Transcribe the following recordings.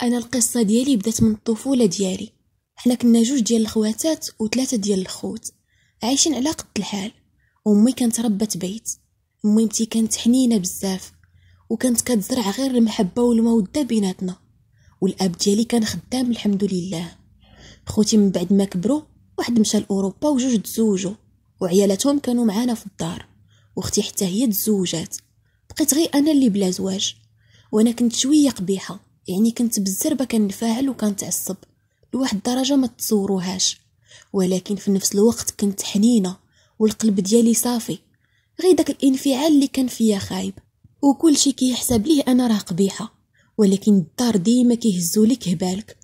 انا القصه ديالي بدات من الطفوله ديالي. حنا كنا جوج ديال الخواتات وثلاثه ديال الخوت عايشين على قد الحال. امي كانت ربة بيت. ميمتي كانت حنينه بزاف وكانت كتزرع غير المحبه والموده بيناتنا. والاب ديالي كان خدام الحمد لله. خوتي من بعد ما كبروا واحد مشى لاوروبا وجوج تزوجوا وعيالاتهم كانوا معانا في الدار. واختي حتى هي تزوجات. بقيت غير انا اللي بلا زواج. وانا كنت شويه قبيحه، يعني كنت بالزربه كنفاعل وكنتعصب لواحد الدرجه ما تصوروهاش. ولكن في نفس الوقت كنت حنينه والقلب ديالي صافي. غير داك الانفعال اللي كان فيا خايب وكل شي كيحسب ليه انا راه قبيحه. ولكن الدار ديما كيهزوا لك هبالك.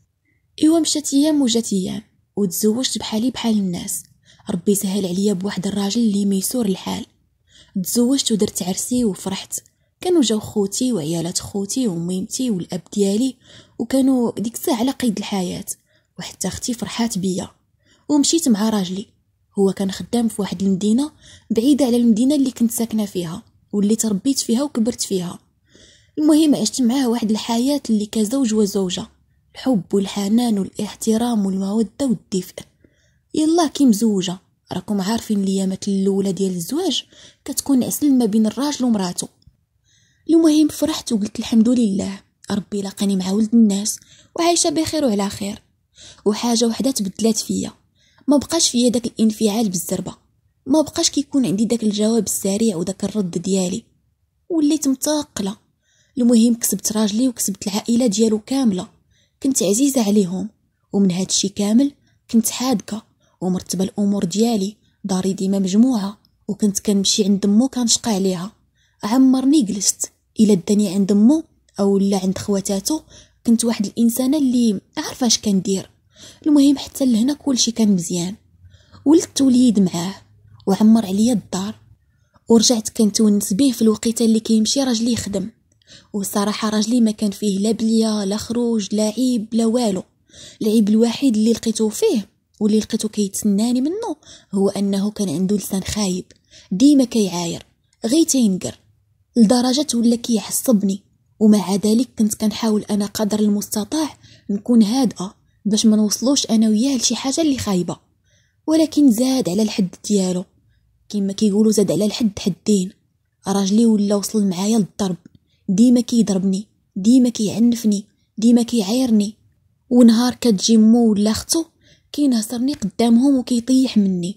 ايوا مشات ايام وجات ايام وتزوجت بحالي بحال الناس. ربي سهل عليا بواحد الراجل اللي ميسور الحال. تزوجت ودرت عرسي وفرحت. كانوا جاو خوتي وعيالات خوتي وميمتي والاب ديالي وكانوا ديك الساعه على قيد الحياه. وحتى اختي فرحات بيا. ومشيت مع راجلي. هو كان خدام في واحد المدينه بعيده على المدينه اللي كنت ساكنه فيها واللي تربيت فيها وكبرت فيها. المهم عشت معاه واحد الحياه اللي كزوج وزوجه، الحب والحنان والاحترام والموده والدفء. يلا كي مزوجه، راكم عارفين الايامات الاولى ديال الزواج كتكون عسل ما بين الراجل ومراته. المهم فرحت وقلت الحمد لله ربي لاقاني مع ولد الناس وعايشه بخير وعلى خير. وحاجه وحده تبدلات فيا، ما بقاش فيا داك الانفعال بالزربه، ما بقاش كيكون عندي داك الجواب السريع وداك الرد ديالي. وليت متاقله. المهم كسبت راجلي وكسبت العائله ديالو كامله. كنت عزيزه عليهم ومن هاد الشي كامل كنت حادقه ومرتبه الامور ديالي. داري ديما مجموعه وكنت كنمشي عند مو كنشقى عليها. عمرني جلست الا داني عند مو او لا عند خواتاتو. كنت واحد الانسانه اللي عارفه اش كندير. المهم حتى لهنا كلشي كان مزيان. ولدت وليد معاه وعمر عليا الدار. ورجعت كنتونس بيه في الوقيته اللي كيمشي راجلي يخدم. والصراحه راجلي ما كان فيه لا بليه لا خروج لا عيب لا والو. العيب الوحيد اللي لقيته فيه واللي لقيته كيتسناني منه هو انه كان عنده لسان خايب. ديما كيعاير غير تينقر لدرجه ولا كيعصبني. ومع ذلك كنت كنحاول انا قدر المستطاع نكون هادئه باش ما نوصلوش انا وياه لشي حاجه اللي خايبه. ولكن زاد على الحد ديالو، كما كيقولوا زاد على الحد حدين. راجلي ولا وصل معايا للضرب. ديما كيضربني، ديما كيعنفني، ديما كيعايرني. ونهار كتجي مو ولا اختو كينهصرني قدامهم وكيطيح مني.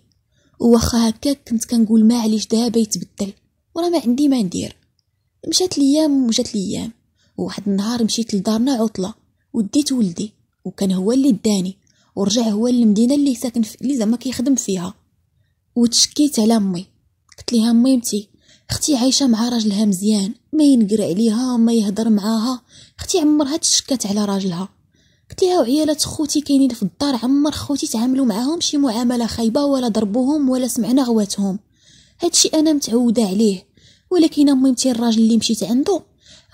وواخا هكاك كنت كنقول ما عليش دابا يتبدل ورا ما عندي ما ندير. مشات الايام وجات الايام. وواحد النهار مشيت لدارنا عطله وديت ولدي وكان هو اللي داني. ورجع هو للمدينه اللي ساكن اللي زعما كيخدم فيها. وتشكيت على امي، قلت لها ميمتي اختي عايشه مع راجلها مزيان، ما ينقر عليها ما يهضر معاها. اختي عمرها تشكات على راجلها. قلت لها وعيالات خوتي كاينين في الدار عمر خوتي تعاملوا معاهم شي معامله خايبه ولا ضربوهم ولا سمعنا غواتهم. هادشي انا متعوده عليه. ولكن ميمتي الراجل اللي مشيت عنده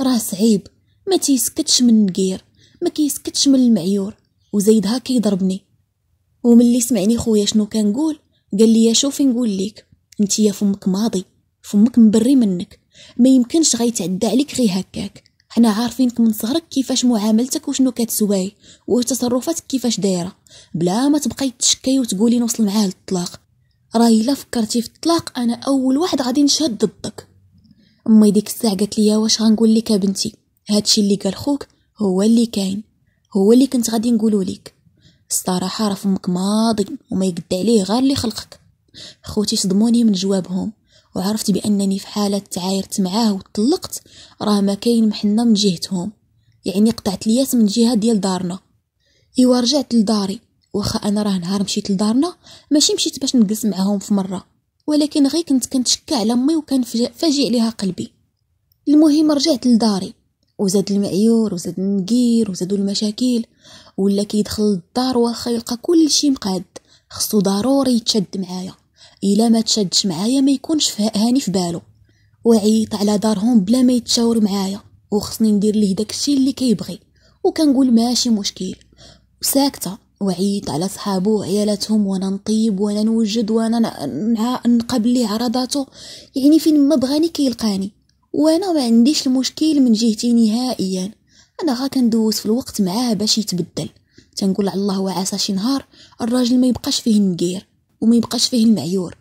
راه صعيب، ما تيسكتش من النقير، ما كيسكتش من المعيور، وزيدها كيضربني. وملي سمعني خويا شنو كنقول قال لي شوفي نقول لك انتيا فمك ماضي، فمك مبري منك، ما يمكنش غيتعدى عليك غير هكاك. حنا عارفينك من صغرك كيفاش معاملتك وشنو كتسواي وتصرفاتك كيفاش دايره، بلا ما تبقاي تشكي وتقولي نوصل معاه للطلاق. راهي الا فكرتي في الطلاق انا اول واحد غادي نشهد ضدك. امي ديك الساعه قالت لي واش غنقول لك يا بنتي، هادشي اللي قال خوك هو اللي كاين، هو اللي كنت غادي نقوله لك. الصراحه راه فمك ماضي وما يقد عليه غير اللي خلقك. خوتي صدموني من جوابهم وعرفت بانني في حاله تعايرت معاه وطلقت راه ما كاين محنه من جهتهم، يعني قطعت الياس من جهه ديال دارنا. ايوا رجعت لداري. واخا انا راه نهار مشيت لدارنا ماشي مشيت باش نجلس معاهم في مره، ولكن غير كنت كنتشكى على امي وكان فاجئ عليها قلبي. المهم رجعت لداري وزاد المعيور وزاد النقير وزادوا المشاكل. ولا كيدخل للدار واخا يلقى كل شيء مقاد خصو ضروري يتشد معايا. الا ما تشدش معايا ما يكونش هاني في باله. وعيط على دارهم بلا ما يتشاور معايا وخصني ندير ليه داكشي اللي كيبغي. وكنقول ماشي مشكل وساكته. وعيط على صحابو وعيالاتهم وانا نطيب وانا نوجد وانا نقبل ليه عرضاته، يعني فين ما بغاني كيلقاني. وانا ما عنديش المشكل من جهتي نهائيا. انا غا كندوز في الوقت معاه باش يتبدل. تنقول على الله وعسى شي نهار الراجل ما يبقاش فيه النقير وما يبقاش فيه المعيور.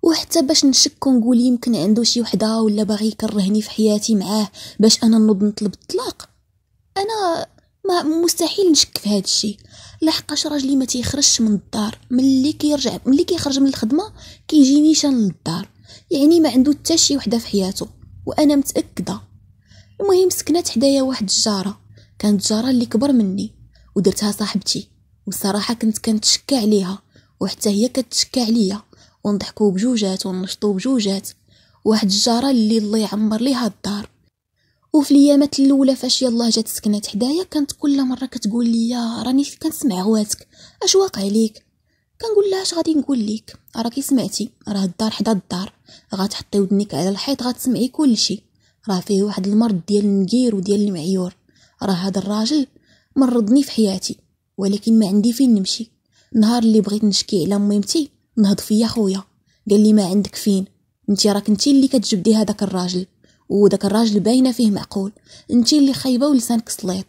وحتى باش نشك ونقول يمكن عنده شي وحده ولا باغي يكرهني في حياتي معاه باش انا نوض نطلب الطلاق، انا ما مستحيل نشك في هذا الشيء. لحقاش راجلي ما تيخرجش من الدار، ملي كيخرج من الخدمه كيجي نيشان للدار، يعني ما عنده حتى شي وحده في حياته وانا متاكده. المهم سكنات حدايا واحد الجاره، كانت جاره اللي كبر مني ودرتها صاحبتي، والصراحه كنت كنتشكى عليها وحتى هي كتشكى عليا، ونضحكوا بجوجات ونشطوا بجوجات. واحد الجاره اللي الله يعمر ليها الدار. وفي الايامات الاولى فاش يلاه جات سكنات حدايا كانت كل مره كتقول لي راني كنسمع غواتك، اش واقع عليك؟ كنقول لها اش غادي نقول لك، راكي سمعتي، راه الدار حدا الدار، غتحطي ودنيك على الحيط غتسمعي كلشي، راه فيه واحد المرض ديال النقير وديال المعيور، راه هذا الراجل مرضني في حياتي ولكن ما عندي فين نمشي. نهار اللي بغيت نشكي على ميمتي نهض فيا خويا قال لي ما عندك فين، انت راك انت اللي كتجبدي هذاك الراجل، وداك الراجل باينه فيه معقول، انت اللي خايبه ولسانك سليط.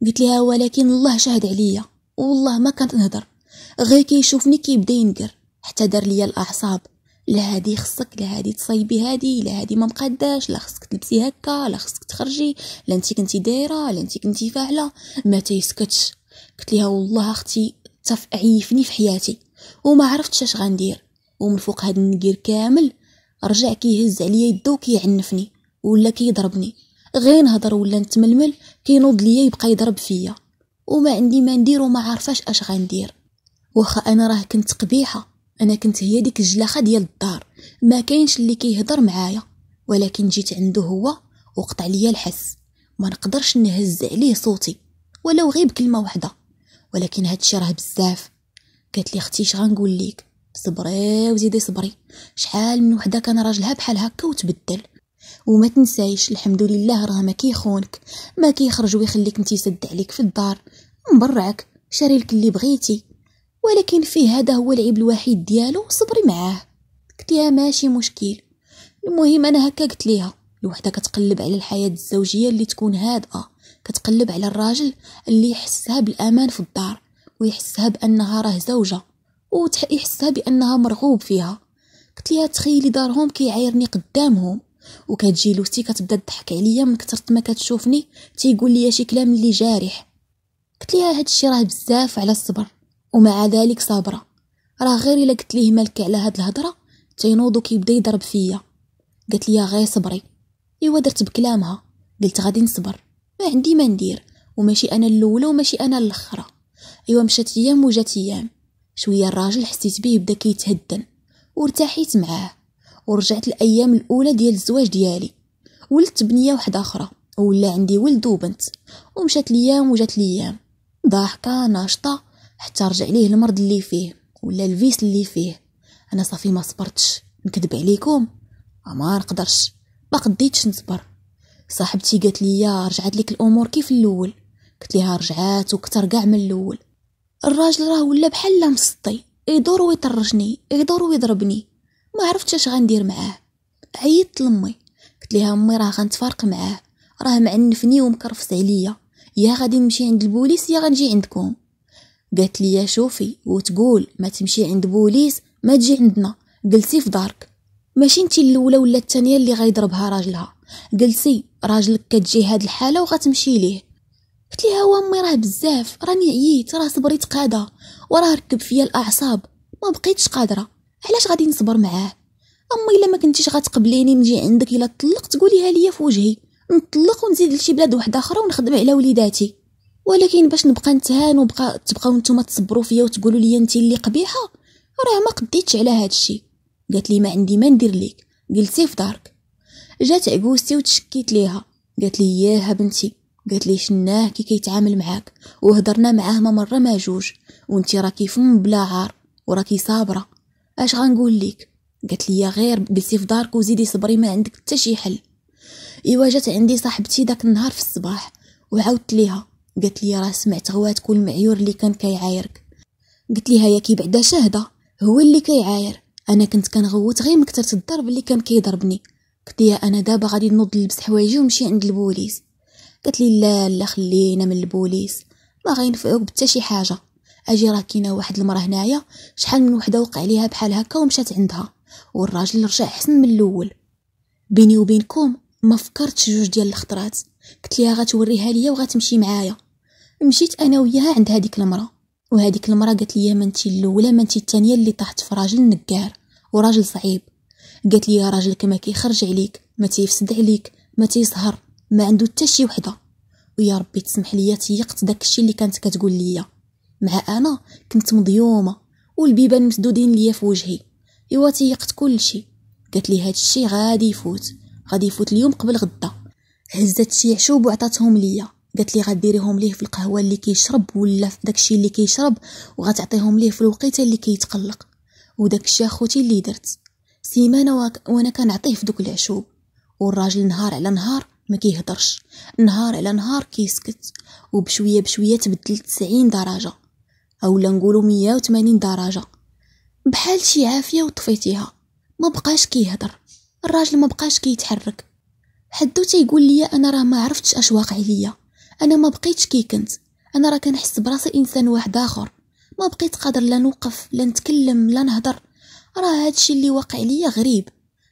قلت لها ولكن الله شاهد عليا والله ما كنت نهضر، غير كيشوفني كيبدا ينقر حتى دار ليا الاعصاب. لا هادي خصك، لا هادي تصايبي هادي، لا هادي ما مقاداش، لا خصك تلبسي هكا، لا خصك تخرجي، لا انت كنتي دايره، لا انت كنتي فاعله، ما تيسكتش. قلت لها والله اختي عيفني في حياتي وما عرفتش اش غندير. ومن فوق هاد النقير كامل رجع كيهز عليا يدو كيعنفني ولا كيضربني، غير نهضر ولا نتململ كينوض ليا يبقى يضرب فيا، وما عندي ما ندير وما عارفاش اش غندير. واخا انا راه كنت قبيحه، انا كنت هي ديك الجلاخه ديال الدار، ما كاينش اللي كيهضر معايا، ولكن جيت عنده هو وقطع ليا الحس، ما نقدرش نهز عليه صوتي ولو غير بكلمه واحده، ولكن هادشي راه بزاف. قالت لي اختي اش غنقول لك، صبري وزيدي صبري، شحال من وحده كان راجلها بحال هكا وتبدل. وما تنسايش الحمد لله راه ما كيخونك، ما كيخرج ويخليك انت يسد عليك في الدار، مبرعك شاري لك اللي بغيتي، ولكن فيه هذا هو العيب الوحيد ديالو، صبري معاه. قلت لها ماشي مشكل. المهم انا هكا قلت ليها الوحده كتقلب على الحياه الزوجيه اللي تكون هادئه، كتقلب على الراجل اللي يحسها بالامان في الدار ويحسها بانها راه زوجه ويحسها بانها مرغوب فيها. قلت لها تخيلي دارهم كيعايرني قدامهم، وكتجي لوستي كتبدا تضحك عليا من كثرة ما كتشوفني تيقول لي شي كلام اللي جارح. قلت لها هادشي راه بزاف على الصبر، ومع ذلك صابره، راه غير الا قلت ليه مالك على هاد الهضره تينوض كيبدا يضرب فيا. قالت لي غير صبري. ايوا درت بكلامها، قلت غادي نصبر، ما عندي ما ندير، وماشي انا الاولى وماشي انا الاخرى. ايوا مشات ايام وجات ايام، شويه الراجل حسيت بيه بدا كيتهدن وارتاحيت معاه، ورجعت الايام الاولى ديال الزواج ديالي، ولدت بنيه واحده اخرى ولا عندي ولد وبنت. ومشات الايام وجات الايام، ضاحكه ناشطه حتى رجع ليه المرض اللي فيه ولا الفيس اللي فيه. انا صافي ما صبرتش، نكذب عليكم ما نقدرش، ما قديتش نصبر. صاحبتي قالت لي رجعت لك الامور كيف الاول؟ قلت لها رجعات وكثر كاع من الاول. الراجل راه ولا بحال مسطي، يدور ويطرشني، يدور ويضربني، ما عرفتش اش غندير معاه. عيطت لامي، قلت لها امي راه غنتفارق معاه، راه معنفني ومكرفس عليا، يا غادي نمشي عند البوليس يا غنجي عندكم. قالت لي شوفي وتقول ما تمشي عند بوليس ما تجي عندنا، جلسي في دارك، ماشي انتي الاولى ولا الثانيه اللي غيضربها راجلها، جلسي راجلك كتجي هاد الحاله وغتمشي ليه. قلت لها وامي راه بزاف، راني عييت، راه صبريت قاده وراه ركب فيا الاعصاب، ما بقيتش قادره، علاش غادي نصبر معاه؟ امي الا ما كنتيش غتقبليني نجي عندك الا طلقت قوليها ليا في وجهي، نطلق ونزيد لشي بلاد واحده اخرى ونخدم على وليداتي، ولكن باش نبقى نتهان تبقاو نتوما تصبروا فيا وتقولوا لي انت اللي قبيحه، راه ما قديتش على هذا الشيء. قالت لي ما عندي ما ندير لك، جلسي في دارك. جات عقوستي وتشكيت ليها، قالت لي ياها بنتي، قالت لي شناه كي كيتعامل معاك وهضرنا معاه ما مره ما جوج، وانت راكي فم بلا عار وراكي صابره، اش غنقول لك؟ قالت لي غير جلسي في دارك وزيدي صبري، ما عندك حتى شي حل. ايوا جات عندي صاحبتي داك النهار في الصباح وعاودت ليها، قالت لي راه سمعت غواتك والمعيور اللي كان كيعايرك. قلت لها يا كي بعدا شاهده هو اللي كيعاير، انا كنت كنغوت غير من كثرة الضرب اللي كان كيضربني. قلت لها انا دابا غادي نوض نلبس حوايجي ونمشي عند البوليس. قالت لي لا لا خلينا من البوليس، ما غينفعوك بتا شي حاجه. اجي راه كاينه واحد المراه هنايا شحال من وحده وقع عليها بحال هكا ومشات عندها، والراجل رجع احسن من الاول. بيني وبينكم ما فكرتش جوج ديال الخطرات، قلت ليها غتوريها ليا وغتمشي معايا. مشيت انا وياها عند هذيك المراه، وهذيك المراه قالت لي ما انتي الاولى ما انتي الثانيه اللي طاحت في راجل نكار وراجل صعيب. قالت لي راجلك ما كيخرج عليك، ما تيفسد عليك، ما تيسهر، ما عنده حتى شي وحده. ويا ربي تسمح لي تيقت داكشي اللي كانت كتقول لي، مع انا كنت مضيومه والبيبان مسدودين ليا في وجهي. ايوا تيقت كلشي. قالت لي هادشي غادي يفوت اليوم قبل غدا. هزت شي عشوب وعطاتهم ليا، قالت لي غديريهم ليه في القهوه اللي كيشرب ولا في داكشي اللي كيشرب، وغتعطيهم ليه في الوقيته اللي كيتقلق. وداكشي اخوتي اللي درت سيمانه وانا كنعطيه في دوك العشوب. والراجل نهار على نهار ما كيهضرش، نهار على نهار كيسكت، وبشويه بشويه تبدل 90 درجه اولا نقولوا 180 درجه، بحال شي عافيه وطفيتيها. ما بقاش كيهضر الراجل، ما بقاش كيتحرك. حدو تيقول لي انا راه ما عرفتش اش واقع ليا، انا ما بقيتش كي كنت، انا راه كنحس براسي انسان واحد اخر، ما بقيت قادر لا نوقف لا نتكلم لا نهضر. راه هادشي اللي واقع ليا غريب.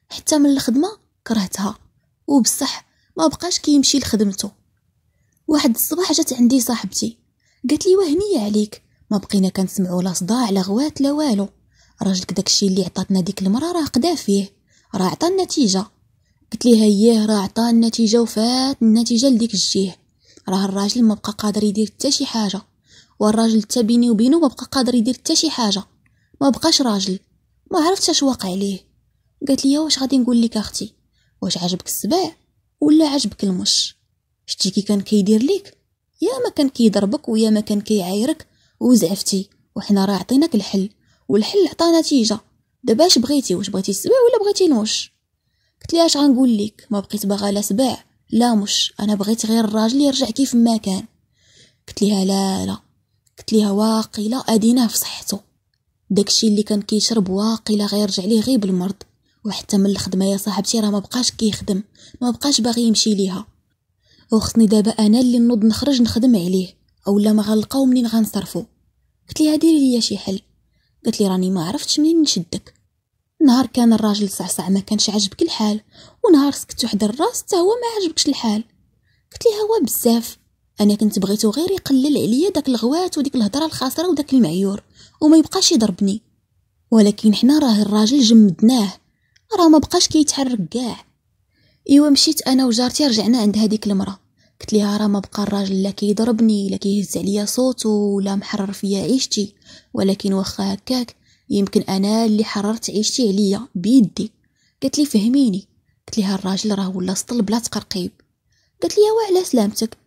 حتى من الخدمه كرهتها، وبصح ما بقاش كيمشي لخدمته. واحد الصباح جات عندي صاحبتي قالت لي وهنيه عليك، ما بقينا كنسمعوا لا صداع لا غوات لا والو. راجلك داكشي اللي عطاتنا ديك المراه راه قدا فيه، راه عطا النتيجه. قلت ليها اييه راه عطا النتيجه وفات النتيجه لديك الجهه. راه الراجل ما بقى قادر يدير حتى شي حاجه، والراجل حتى بيني وبينه ما بقى قادر يدير حتى شي حاجه، ما بقاش راجل، ما عرفتش اش واقع عليه. قالت لي واش غادي نقول لك اختي، واش عجبك السبع ولا عجبك المش؟ شتي كي كان كيدير ليك، يا ما كان كيضربك ويا ما كان كيعايرك وزعفتي، وحنا راه عطيناك الحل والحل عطا نتيجه. دابا اش بغيتي، واش بغيتي السبع ولا بغيتي المش؟ قلت لها اش غنقول لك، ما بقيت باغا لا سبع لا مش، انا بغيت غير الراجل يرجع كيف ما كان. قلت لها لا قلت لها واقيلا اديناه في صحته، داكشي اللي كان كيشرب واقيلا غيرجع ليه غير بالمرض. وحتى من الخدمه يا صاحبتي راه ما بقاش كيخدم، ما بقاش باغي يمشي ليها. وخصني دابا انا اللي نوض نخرج نخدم عليه، اولا ما غنلقاو منين غنصرفو. قلت لها ديري ليا شي حل. قالت لي راني ما عرفتش منين نشدك. نهار كان الراجل صعصع ما كانش عاجبك الحال، ونهار سكت وحد الراس حتى هو ما عجبكش الحال. قلت لها هو بزاف، انا كنت بغيتو غير يقلل عليا داك الغوات وديك الهضره الخاسره وداك المعيور وما يبقاش يضربني. ولكن حنا راه الراجل جمدناه، راه ما بقاش كيتحرك كاع. ايوا مشيت انا وجارتي رجعنا عند هذيك المراه، قلت لها راه ما بقى الراجل لا كيضربني لا كيهز عليا صوته ولا محرر فيا عيشتي، ولكن واخا هكاك يمكن انا اللي حررت عيشتي عليا بيدي. قالت لي فهميني. قلت لها الراجل راه ولا سطل بلا تقرقيب. قالت لي وعلى سلامتك.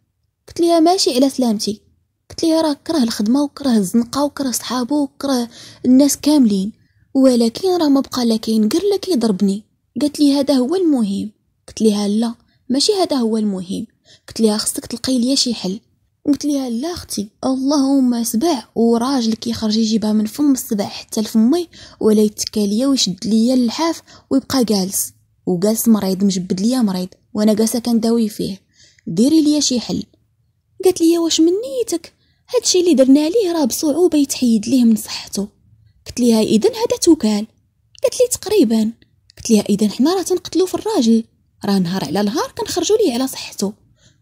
قلت لها ماشي على سلامتي، قلت لها راه كره الخدمه وكره الزنقه وكره صحابو وكره الناس كاملين، ولكن راه ما بقى لا كينقر لا كيضربني. قالت لي هذا هو المهم. قلت لها لا ماشي هذا هو المهم، قلت لها خصك تلقي ليا شي حل. قلت لها لا اختي اللهم سبع وراجل كيخرج يجيبها من فم السبع حتى لفمي ولا يتكى ليا ويشد ليا اللحاف ويبقى جالس، وجالس مريض مجبد ليا مريض وانا جالسه كنداوي فيه، ديري ليا شي حل. قالت لي واش من نيتك، هادشي اللي درنا ليه راه بصعوبه يتحيد ليه من صحته. قلت لها اذا هذا توكال. قالت لي تقريبا. قلت لها اذا حنا راه تنقتلو في الراجل، راه نهار على نهار كنخرجوا ليه على صحته.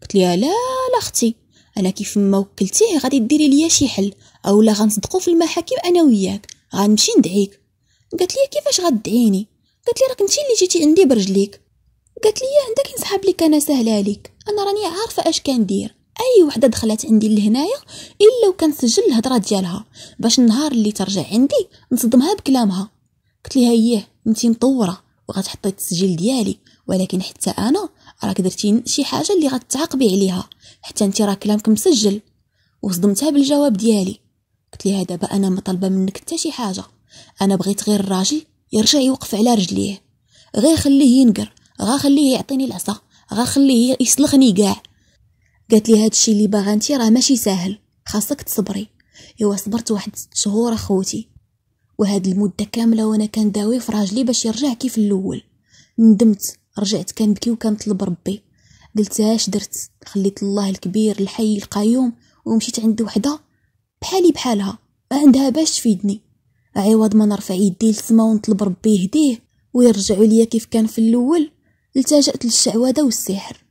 قلت لها لا اختي، انا كيف ما وكلتيه غادي ديري ليا شي حل اولا غنصدقوا في المحاكم انا وياك، غنمشي ندعيك. قالت لي كيفاش غدعيني؟ قالت لي راك انت اللي جيتي عندي برجليك. قالت لي عندك نسحب لك انا سهله لك، انا راني عارفه اش كندير. اي وحده دخلت عندي لهنايا الا وكنسجل الهضره ديالها باش النهار اللي ترجع عندي نصدمها بكلامها. قلت لها اييه انتي مطوره وغتحطي التسجيل ديالي، ولكن حتى انا راك درتي شي حاجه اللي غتعاقبي عليها، حتى انتي راه كلامك مسجل. وصدمتها بالجواب ديالي. قلت لها دابا انا ما طالبه منك حتى شي حاجه، انا بغيت غير الراجل يرجع يوقف على رجليه، غير خليه ينقر، غا خليه يعطيني العصا، غا خليه يسلخني كاع. قالت لي هادشي اللي باغا انتي راه ماشي ساهل، خاصك تصبري. ايوا صبرت واحد 6 شهور اخوتي، وهاد المده كامله وانا كنداوي في راجلي باش يرجع كيف الاول. ندمت، رجعت كنبكي وكنطلب ربي، قلت اش درت؟ خليت الله الكبير الحي القيوم ومشيت عند وحده بحالي بحالها ما عندها باش تفيدني، عوض ما نرفع يدي للسما ونطلب ربي يهديه ويرجعوا ليا كيف كان في الاول، التجأت للشعوذه والسحر.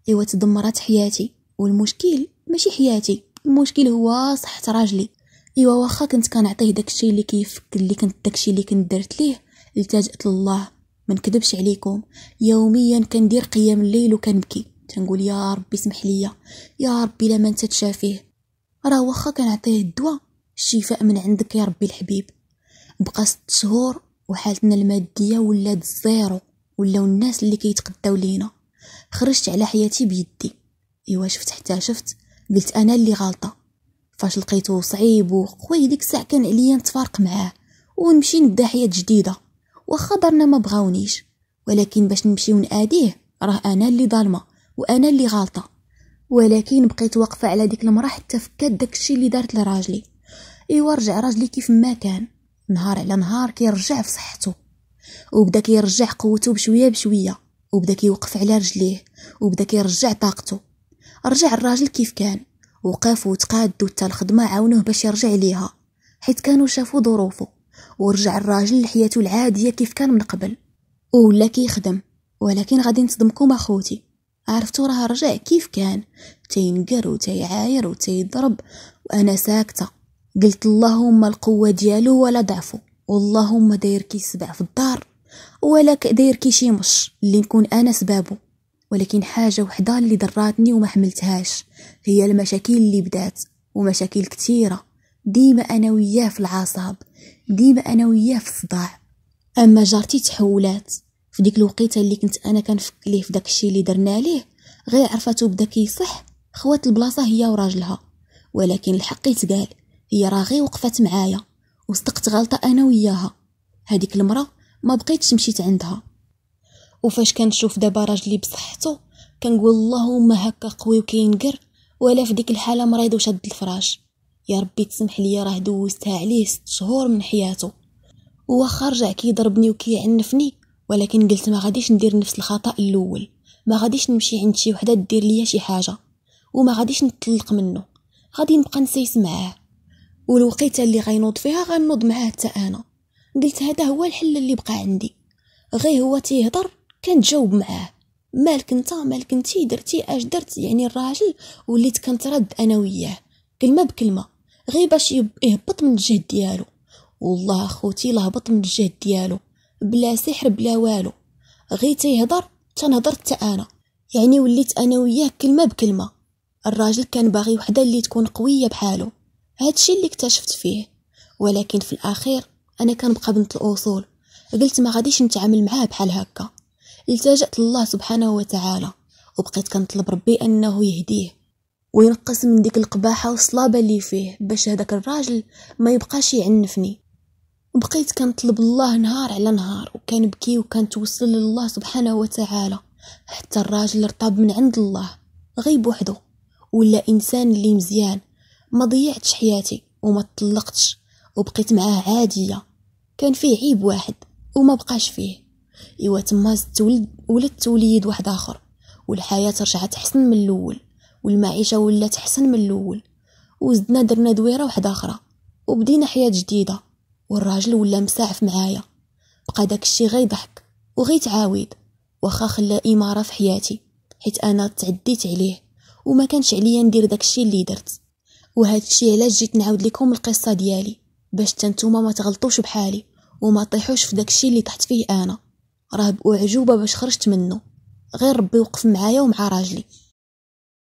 ايوا تدمرت حياتي، والمشكل ماشي حياتي، المشكل هو صحة راجلي. ايوا واخا كنت كنعطيه داكشي اللي كيفك، اللي كنت داكشي اللي كنت درت ليه، التجأت لله. ما نكذبش عليكم، يوميا كندير قيام الليل وكنبكي تنقول يا ربي اسمح ليا، يا ربي لا ما انت تشافيه، راه واخا كنعطيه الدواء الشفاء من عندك يا ربي الحبيب. بقى 6 شهور وحالتنا الماديه ولات الزيرو، ولاو الناس اللي كيتقداو لينا. خرجت على حياتي بيدي. ايوا شفت حتى شفت، قلت انا اللي غلطه. فاش لقيته صعيب وقوي ديك الساعه كان عليا نتفارق معاه ونمشي نبدا حياه جديده، واخا دارنا ما بغاونيش، ولكن باش نمشي وناديه راه انا اللي ظالمه وانا اللي غلطه. ولكن بقيت واقفه على ديك المراه حتى فكات داكشي اللي دارت لراجلي. ايوا رجع راجلي كيف ما كان، نهار على نهار كيرجع في صحته، وبدا كيرجع قوته بشويه بشويه، وبدا كيوقف على رجليه، وبدا كيرجع طاقته. رجع الراجل كيف كان، وقف وتقاد حتى الخدمه عاونوه باش يرجع ليها حيت كانوا شافوا ظروفه. ورجع الراجل لحياته العاديه كيف كان من قبل، ولا كيخدم. ولكن غادي نصدمكم اخوتي، عرفتوا راه رجع كيف كان، تينقر وتيعاير وتيضرب، وانا ساكته. قلت اللهم القوه ديالو ولا ضعفه، واللهم داير كيسبع في الدار ولا داير كي شي مش اللي نكون انا سبابه. ولكن حاجه وحده اللي ضراتني وما حملتهاش هي المشاكل اللي بدات، ومشاكل كثيره، ديما انا وياه في العصاب، ديما انا وياه في الصداع. اما جارتي تحولات في ديك الوقيته اللي كنت انا كنفك ليه في داكشي اللي درنا ليه، غير عرفاتو بدا كيصح خوات البلاصه هي وراجلها. ولكن الحق يتقال، هي راه غير وقفت معايا وصدقت غلطه انا وياها. هذيك المراه ما بقيتش مشيت عندها. وفاش كنشوف دابا راجلي بصحته كنقول اللهم هكا قوي وكينقر، ولا في ديك الحاله مريض وشد الفراش. يا ربي تسمح لي، راه دوزتها عليه 6 شهور من حياته، واخا رجع كيضربني وكيعنفني، ولكن قلت ما غاديش ندير نفس الخطا الاول، ما غاديش نمشي عند شي وحده دير ليا شي حاجه، وما غاديش نطلق منه، غادي نبقى نسيس معاه، والوقيته اللي غينوض فيها غنوض معاه حتى انا. قلت هذا هو الحل اللي بقى عندي، غير هو تيهضر كنتجاوب معاه، مالك انت مالك انتي درتي اش درت، يعني الراجل وليت كنترد انا وياه كلمه بكلمه غير باش يهبط من الجهد ديالو. والله اخوتي لهبط من الجهد ديالو بلا سحر بلا والو، غير تيهضر تنهضر حتى انا، يعني وليت انا وياه كلمه بكلمه. الراجل كان باغي وحده اللي تكون قويه بحاله، هادشي اللي اكتشفت فيه. ولكن في الاخير انا كنبقى بنت الاصول، قلت ما غاديش نتعامل معاه بحال هكا. التجأت لله سبحانه وتعالى، وبقيت كنطلب ربي انه يهديه وينقص من ديك القباحه والصلابه اللي فيه باش هذاك الراجل ما يبقاش يعنفني. وبقيت كنطلب الله نهار على نهار، وكنبكي وكنتوسل لله سبحانه وتعالى، حتى الراجل ارطب من عند الله غيب وحده، ولا انسان اللي مزيان. ما ضيعتش حياتي وما طلقتش، وبقيت معاه عاديه. كان فيه عيب واحد وما بقاش فيه. ايوا تما ولدت وليد واحد اخر، والحياه رجعت احسن من الاول، والمعيشه ولات احسن من الاول، وزدنا درنا دويره واحده اخرى وبدينا حياه جديده. والراجل ولا مساعف معايا، بقى داكشي غير ضحك وغير تعاود، واخا خلى اماره في حياتي حيت انا تعديت عليه وما كانش عليا ندير داكشي اللي درت. وهادشي علاش جيت نعاود لكم القصه ديالي، باش تنتوما ما تغلطوش بحالي وما طيحوش في داكشي اللي طحت فيه انا. راه بأعجوبه باش خرجت منه، غير ربي وقف معايا ومع راجلي.